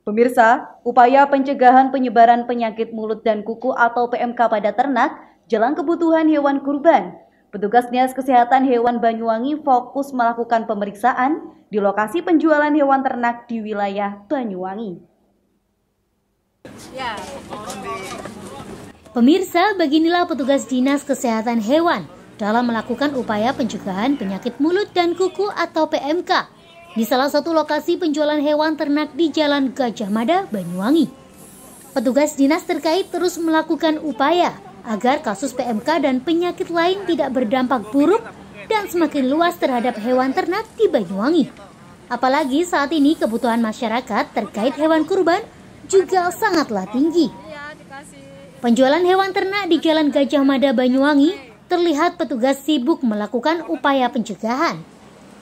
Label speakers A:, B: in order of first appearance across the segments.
A: Pemirsa, upaya pencegahan penyebaran penyakit mulut dan kuku atau PMK pada ternak jelang kebutuhan hewan kurban. Petugas Dinas Kesehatan Hewan Banyuwangi fokus melakukan pemeriksaan di lokasi penjualan hewan ternak di wilayah Banyuwangi.
B: Pemirsa, beginilah petugas Dinas Kesehatan Hewan dalam melakukan upaya pencegahan penyakit mulut dan kuku atau PMK di salah satu lokasi penjualan hewan ternak di Jalan Gajah Mada, Banyuwangi. Petugas dinas terkait terus melakukan upaya agar kasus PMK dan penyakit lain tidak berdampak buruk dan semakin luas terhadap hewan ternak di Banyuwangi. Apalagi saat ini kebutuhan masyarakat terkait hewan kurban juga sangatlah tinggi. Penjualan hewan ternak di Jalan Gajah Mada, Banyuwangi terlihat petugas sibuk melakukan upaya pencegahan.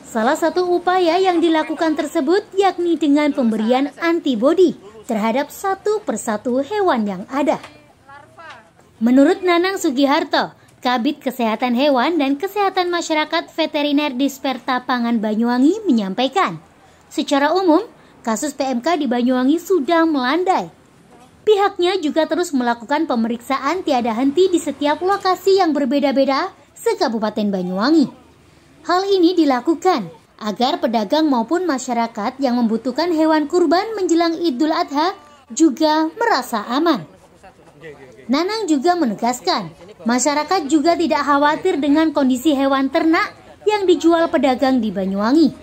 B: Salah satu upaya yang dilakukan tersebut yakni dengan pemberian antibodi terhadap satu persatu hewan yang ada. Menurut Nanang Sugiharto, Kabid Kesehatan Hewan dan Kesehatan Masyarakat Veteriner Disperta Pangan Banyuwangi menyampaikan, secara umum kasus PMK di Banyuwangi sudah melandai. Pihaknya juga terus melakukan pemeriksaan tiada henti di setiap lokasi yang berbeda-beda se-Kabupaten Banyuwangi. Hal ini dilakukan agar pedagang maupun masyarakat yang membutuhkan hewan kurban menjelang Idul Adha juga merasa aman. Nanang juga menegaskan, masyarakat juga tidak khawatir dengan kondisi hewan ternak yang dijual pedagang di Banyuwangi.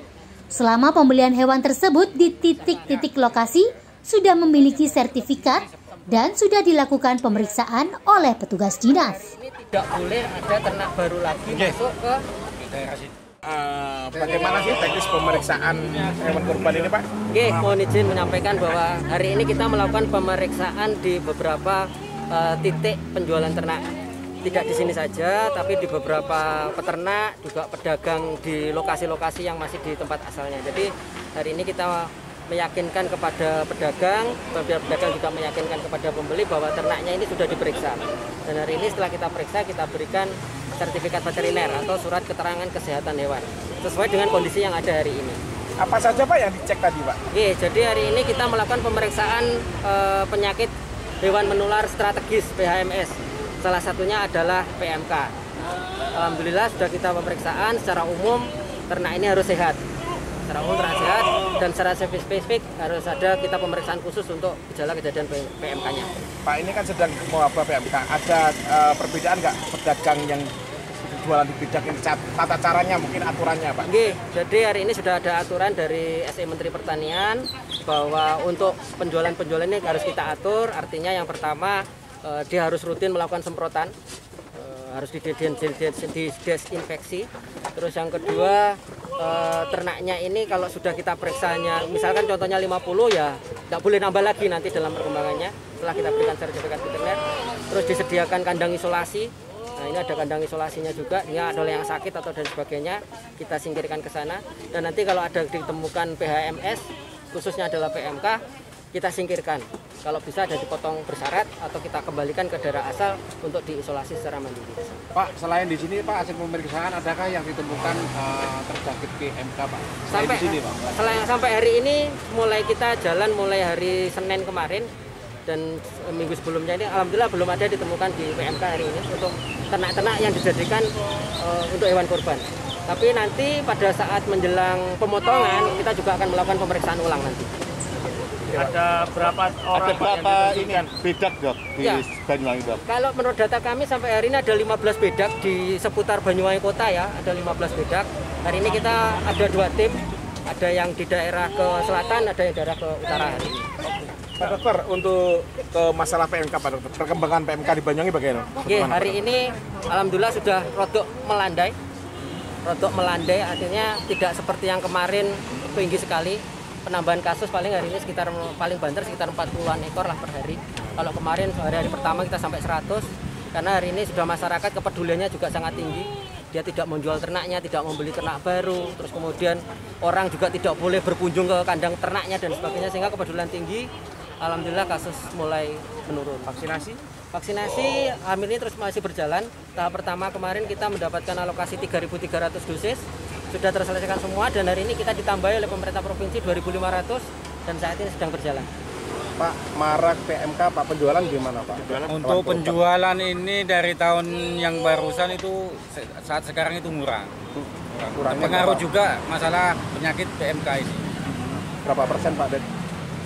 B: Selama pembelian hewan tersebut di titik-titik lokasi sudah memiliki sertifikat dan sudah dilakukan pemeriksaan oleh petugas dinas.
C: Tidak boleh ada ternak baru lagi masuk ke
D: bagaimana sih teknis pemeriksaan hewan kurban ini, Pak?
C: Oke, mohon izin menyampaikan bahwa hari ini kita melakukan pemeriksaan di beberapa titik penjualan ternak. Tidak di sini saja, tapi di beberapa peternak, juga pedagang di lokasi-lokasi yang masih di tempat asalnya. Jadi hari ini kita meyakinkan kepada pedagang juga meyakinkan kepada pembeli bahwa ternaknya ini sudah diperiksa. Dan hari ini setelah kita periksa, kita berikan sertifikat veteriner atau surat keterangan kesehatan hewan sesuai dengan kondisi yang ada hari ini.
D: Apa saja, Pak, yang dicek tadi, Pak?
C: Oke, jadi hari ini kita melakukan pemeriksaan penyakit hewan menular strategis (PHMS). Salah satunya adalah PMK. Alhamdulillah sudah kita pemeriksaan secara umum ternak ini harus sehat. Secara umum ternak sehat dan secara spesifik harus ada kita pemeriksaan khusus untuk gejala kejadian PMK-nya.
D: Pak, ini kan sedang mewabah PMK. Ada perbedaan nggak pedagang yang jualan di bidang ini, tata caranya, mungkin aturannya, Pak?
C: Oke, jadi hari ini sudah ada aturan dari SE Menteri Pertanian bahwa untuk penjualan-penjualan ini harus kita atur. Artinya yang pertama dia harus rutin melakukan semprotan, harus didesinfeksi. Terus yang kedua ternaknya ini kalau sudah kita periksanya, misalkan contohnya 50 ya nggak boleh nambah lagi nanti dalam perkembangannya setelah kita berikan sertifikat veteriner. Terus disediakan kandang isolasi. Nah, ini ada kandang isolasinya juga, ini ada yang sakit atau dan sebagainya, kita singkirkan ke sana. Dan nanti kalau ada ditemukan PHMS, khususnya adalah PMK, kita singkirkan. Kalau bisa ada dipotong bersyarat atau kita kembalikan ke daerah asal untuk diisolasi secara mandiri.
D: Pak, selain di sini, Pak, hasil pemeriksaan adakah yang ditemukan terjangkit PMK, Pak?
C: Sampai di sini, Pak. Sampai hari ini mulai kita jalan mulai hari Senin kemarin dan minggu sebelumnya ini alhamdulillah belum ada ditemukan di PMK hari ini untuk ternak-ternak yang dijadikan untuk hewan kurban. Tapi nanti pada saat menjelang pemotongan kita juga akan melakukan pemeriksaan ulang nanti.
D: Ada berapa orang? Ada berapa ini bedak, Dok, di Banyuwangi, Dok?
C: Kalau menurut data kami sampai hari ini ada 15 bedak di seputar Banyuwangi Kota ya, ada 15 bedak. Hari ini kita ada 2 tim, ada yang di daerah ke selatan, ada yang daerah ke utara hari ini.
D: Pak Dokter, untuk ke masalah PMK, Pak Dokter, perkembangan PMK di Banyuwangi bagaimana?
C: Oke, hari ini alhamdulillah sudah rodok melandai. Rodok melandai artinya tidak seperti yang kemarin tinggi sekali. Penambahan kasus paling hari ini sekitar paling banter sekitar 40-an ekor lah per hari. Kalau kemarin hari pertama kita sampai 100, karena hari ini sudah masyarakat kepeduliannya juga sangat tinggi. Dia tidak menjual ternaknya, tidak membeli ternak baru, terus kemudian orang juga tidak boleh berkunjung ke kandang ternaknya dan sebagainya, sehingga kepedulian tinggi. Alhamdulillah kasus mulai menurun. Vaksinasi hamil ini terus masih berjalan. Tahap pertama kemarin kita mendapatkan alokasi 3.300 dosis. Sudah terselesaikan semua dan hari ini kita ditambahi oleh pemerintah provinsi 2.500 dan saat ini sedang berjalan.
D: Pak, marak PMK, Pak, penjualan gimana Pak?
E: Untuk penjualan ini dari tahun yang barusan itu saat sekarang itu murah. Pengaruh juga masalah penyakit PMK ini.
D: Berapa persen Pak?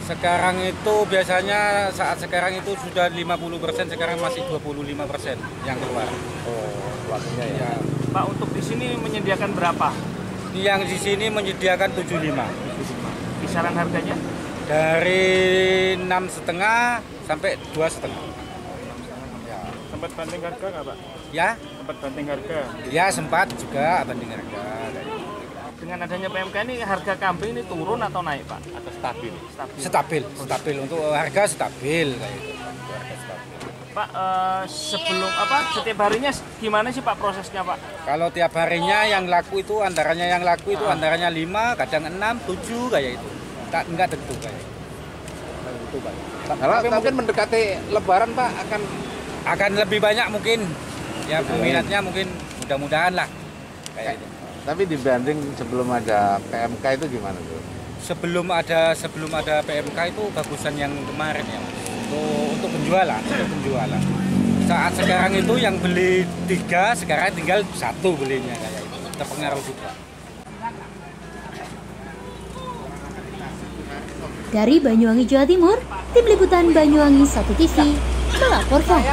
E: Sekarang itu biasanya saat sekarang itu sudah 50%, sekarang masih 25% yang keluar.
D: Oh, lakunya ya.
F: Pak, untuk di sini menyediakan berapa?
E: Yang di sini menyediakan 75.
F: Kisaran harganya?
E: Dari 6,5 sampai 2,5.
F: Ya. Sempat banding harga nggak Pak?
E: Ya?
F: Sempat banding harga?
E: Ya sempat juga banding harga.
F: Dengan adanya PMK ini harga kambing ini turun atau naik Pak? Atau stabil?
E: Stabil untuk harga stabil kayak itu.
F: Pak, sebelum setiap harinya gimana sih Pak prosesnya Pak?
E: Kalau tiap harinya yang laku itu antaranya 5, kadang 6, 7 kayak itu. Enggak tentu kayak itu.
D: Tapi mungkin mendekati Lebaran Pak
E: akan lebih banyak mungkin. Ya peminatnya mungkin mudah-mudahan lah kayak itu.
G: Tapi dibanding sebelum ada PMK itu gimana tuh?
E: Sebelum ada PMK itu bagusan yang kemarin ya Mas. Untuk penjualan. Saat sekarang itu yang beli 3, sekarang tinggal 1 belinya kayak itu. Terpengaruh juga.
B: Dari Banyuwangi, Jawa Timur, Tim Liputan Banyuwangi 1 TV melaporkan.